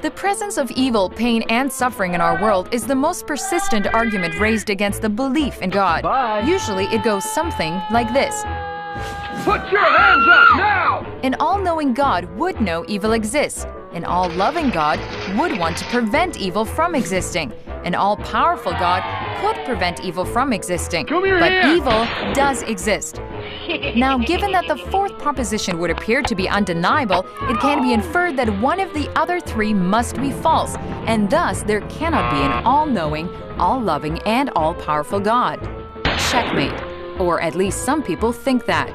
The presence of evil, pain, and suffering in our world is the most persistent argument raised against the belief in God. Bye. Usually it goes something like this. Put your hands up now! An all-knowing God would know evil exists. An all-loving God would want to prevent evil from existing. An all-powerful God could prevent evil from existing. But evil does exist. Now, given that the fourth proposition would appear to be undeniable, it can be inferred that one of the other three must be false, and thus there cannot be an all-knowing, all-loving, and all-powerful God. Checkmate. Or at least some people think that.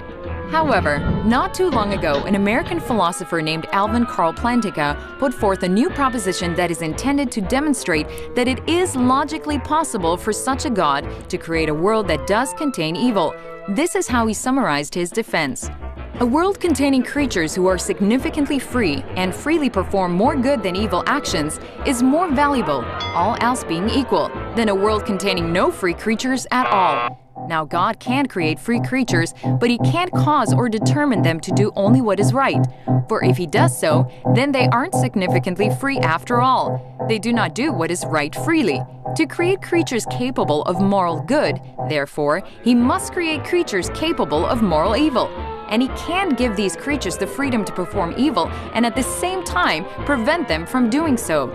However, not too long ago, an American philosopher named Alvin Plantinga put forth a new proposition that is intended to demonstrate that it is logically possible for such a God to create a world that does contain evil. This is how he summarized his defense. A world containing creatures who are significantly free and freely perform more good than evil actions is more valuable, all else being equal, than a world containing no free creatures at all. Now, God can create free creatures, but He can't cause or determine them to do only what is right. For if He does so, then they aren't significantly free after all. They do not do what is right freely. To create creatures capable of moral good, therefore, He must create creatures capable of moral evil. And He can give these creatures the freedom to perform evil and at the same time prevent them from doing so.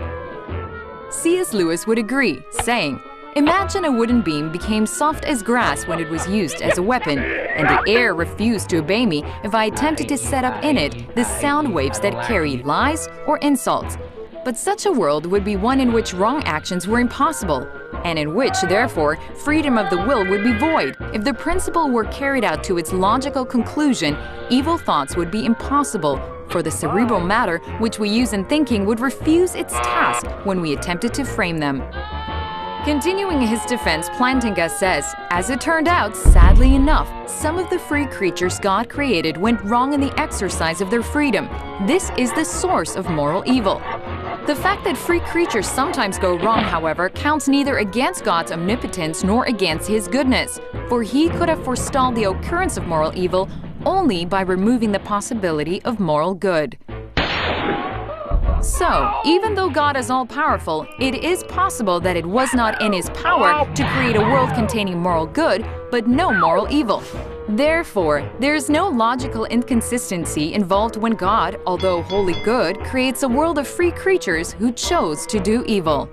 C.S. Lewis would agree, saying, "Imagine a wooden beam became soft as grass when it was used as a weapon, and the air refused to obey me if I attempted to set up in it the sound waves that carry lies or insults. But such a world would be one in which wrong actions were impossible, and in which, therefore, freedom of the will would be void. If the principle were carried out to its logical conclusion, evil thoughts would be impossible, for the cerebral matter which we use in thinking would refuse its task when we attempted to frame them." Continuing his defense, Plantinga says, as it turned out, sadly enough, some of the free creatures God created went wrong in the exercise of their freedom. This is the source of moral evil. The fact that free creatures sometimes go wrong, however, counts neither against God's omnipotence nor against His goodness, for He could have forestalled the occurrence of moral evil only by removing the possibility of moral good. So, even though God is all-powerful, it is possible that it was not in His power to create a world containing moral good, but no moral evil. Therefore, there is no logical inconsistency involved when God, although wholly good, creates a world of free creatures who chose to do evil.